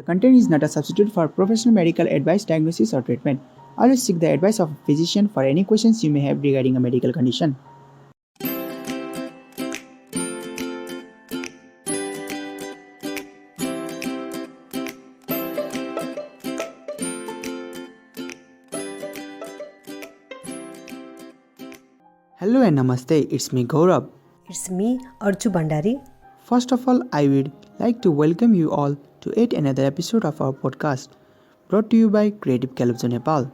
content is not a substitute for professional medical advice, diagnosis, or treatment. Always seek the advice of a physician for any questions you may have regarding a medical condition. Hello and namaste, it's me Gaurav. It's me, Archu Bhandari. First of all, I would like to welcome you all to yet another episode of our podcast, brought to you by Callosum Nepal.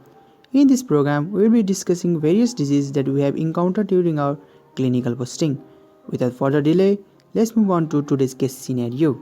In this program, we will be discussing various diseases that we have encountered during our clinical posting. Without further delay, let's move on to today's case scenario.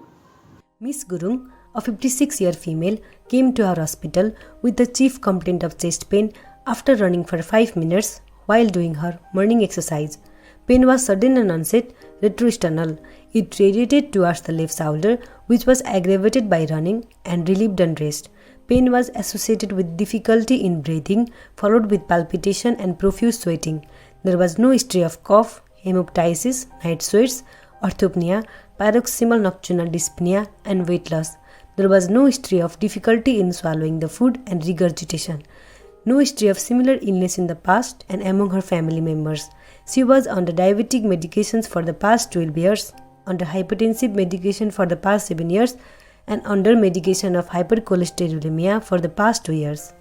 Miss Gurung, a 56-year female, came to our hospital with the chief complaint of chest pain after running for 5 minutes while doing her morning exercise. Pain was sudden and onset, retrosternal. It radiated towards the left shoulder, which was aggravated by running and relieved on rest. Pain was associated with difficulty in breathing, followed with palpitation and profuse sweating. There was no history of cough, hemoptysis, night sweats, orthopnea, paroxysmal nocturnal dyspnea, and weight loss. There was no history of difficulty in swallowing the food and regurgitation. No history of similar illness in the past and among her family members. She was under diabetic medications for the past 12 years, under hypertensive medication for the past 7 years, and under medication of hypercholesterolemia for the past 2 years.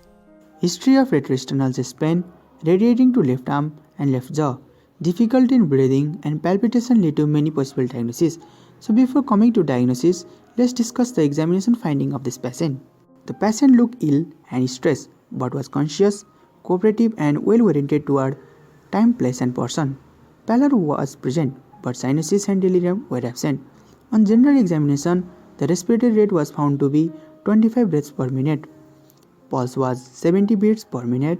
History of retrosternal chest pain, radiating to left arm and left jaw. Difficulty in breathing and palpitation lead to many possible diagnoses. So before coming to diagnosis, let's discuss the examination finding of this patient. The patient looked ill and stressed, but was conscious, cooperative and well-oriented toward time, place and person. Pallor was present, but cyanosis and delirium were absent. On general examination, the respiratory rate was found to be 25 breaths per minute. Pulse was 70 beats per minute.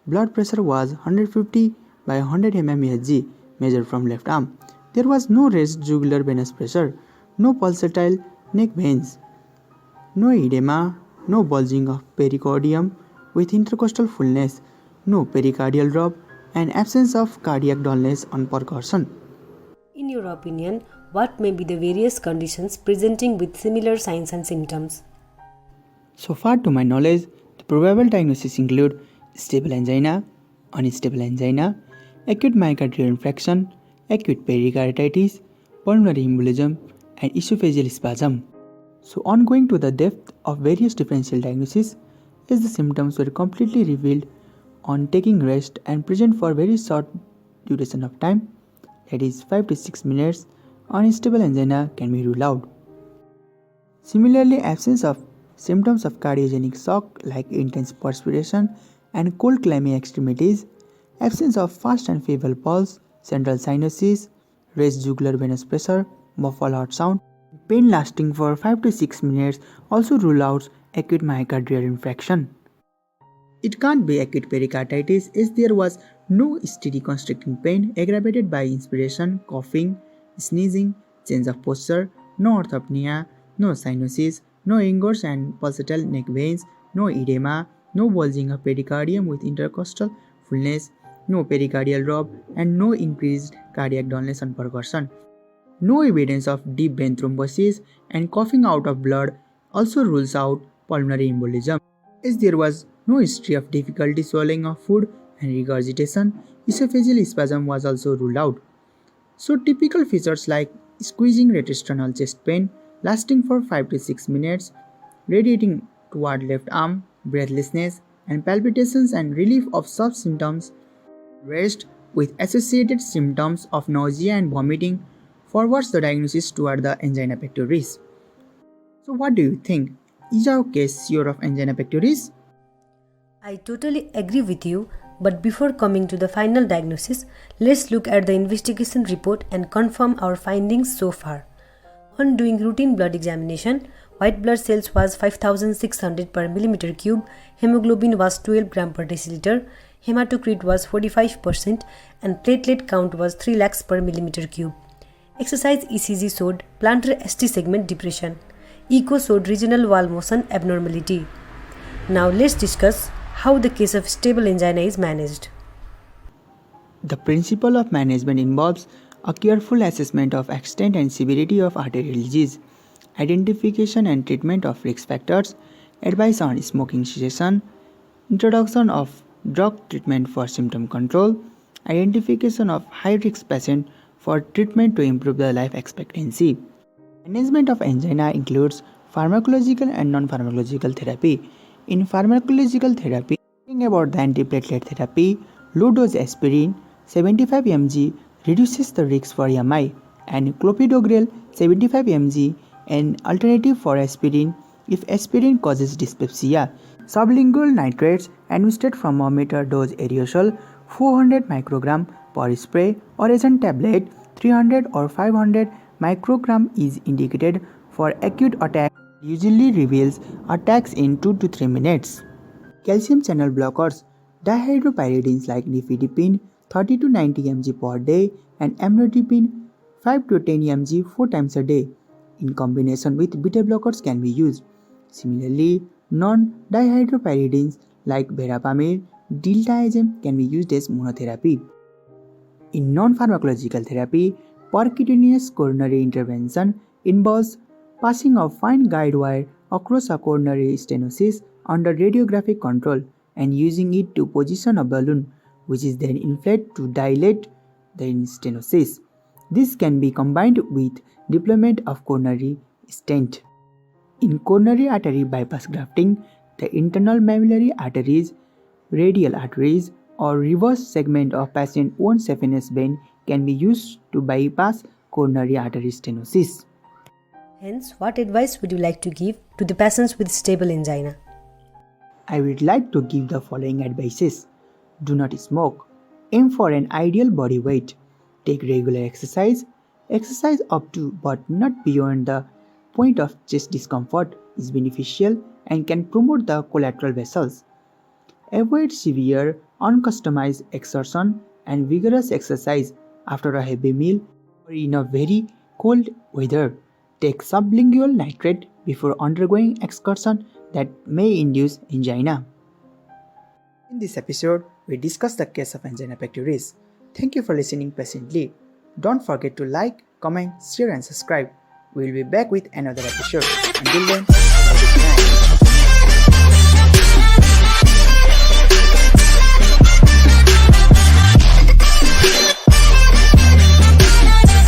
Blood pressure was 150 by 100 mmHg measured from left arm. There was no raised jugular venous pressure, no pulsatile neck veins, no edema, no bulging of pericardium with intercostal fullness, no pericardial drop, and absence of cardiac dullness on percussion. In your opinion, what may be the various conditions presenting with similar signs and symptoms? So far to my knowledge, the probable diagnoses include stable angina, unstable angina, acute myocardial infarction, acute pericarditis, pulmonary embolism, and esophageal spasm. So on going to the depth of various differential diagnoses, as the symptoms were completely revealed on taking rest and present for very short duration of time, that is 5 to 6 minutes, unstable angina can be ruled out. Similarly, absence of symptoms of cardiogenic shock like intense perspiration and cold clammy extremities, absence of fast and feeble pulse, central cyanosis, raised jugular venous pressure, muffled heart sound, pain lasting for 5 to 6 minutes also rule out acute myocardial infarction. It can't be acute pericarditis as there was no steady constricting pain aggravated by inspiration, coughing, sneezing, change of posture, no orthopnea, no cyanosis, no ingress and pulsatile neck veins, no edema, no bulging of pericardium with intercostal fullness, no pericardial drop, and no increased cardiac dullness on percussion. No evidence of deep vein thrombosis and coughing out of blood also rules out pulmonary embolism. As there was no history of difficulty swallowing of food and regurgitation, esophageal spasm was also ruled out. So typical features like squeezing retrosternal chest pain lasting for 5 to 6 minutes, radiating toward left arm, breathlessness and palpitations and relief of soft symptoms, rest with associated symptoms of nausea and vomiting forwards the diagnosis toward the angina pectoris. So what do you think? Is our case sure of angina pectoris? I totally agree with you, but before coming to the final diagnosis, let's look at the investigation report and confirm our findings so far. On doing routine blood examination, white blood cells was 5600 per millimeter cube, hemoglobin was 12 gram per deciliter, hematocrit was 45% and platelet count was 3 lakhs per millimeter cube. Exercise ECG showed plantar ST segment depression. Echo showed regional wall motion abnormality. Now let's discuss how the case of stable angina is managed. The principle of management involves a careful assessment of extent and severity of arterial disease identification and treatment of risk factors, advice on smoking cessation, introduction of drug treatment for symptom control, identification of high-risk patients for treatment to improve their life expectancy. Management of angina includes pharmacological and non-pharmacological therapy. In pharmacological therapy, talking about the antiplatelet therapy, low-dose aspirin 75 mg reduces the risk for MI, and clopidogrel 75 mg an alternative for aspirin if aspirin causes dyspepsia. Sublingual nitrates administered from a meter dose aerosol 400 microgram per spray or as a tablet 300 or 500 microgram is indicated for acute attack. Usually reveals attacks in 2 to 3 minutes. Calcium channel blockers, dihydropyridines like nifedipine 30 to 90 mg per day and amlodipine 5 to 10 mg 4 times a day in combination with beta blockers can be used. Similarly, non-dihydropyridines like verapamil, diltiazem can be used as monotherapy. In non-pharmacological therapy, percutaneous coronary intervention involves passing a fine guide wire across a coronary stenosis under radiographic control and using it to position a balloon, which is then inflated to dilate the stenosis. This can be combined with deployment of coronary stent. In coronary artery bypass grafting, the internal mammillary arteries, radial arteries, or reverse segment of patient own saphenous vein can be used to bypass coronary artery stenosis. Hence, what advice would you like to give to the patients with stable angina? I would like to give the following advices. Do not smoke. Aim for an ideal body weight. Take regular exercise. Exercise up to but not beyond the point of chest discomfort is beneficial and can promote the collateral vessels. Avoid severe, uncustomized exertion and vigorous exercise after a heavy meal or in a very cold weather. Take sublingual nitrate before undergoing excursion that may induce angina. In this episode, we discussed the case of angina pectoris. Thank you for listening patiently. Don't forget to like, comment, share and subscribe. We will be back with another episode. Until then,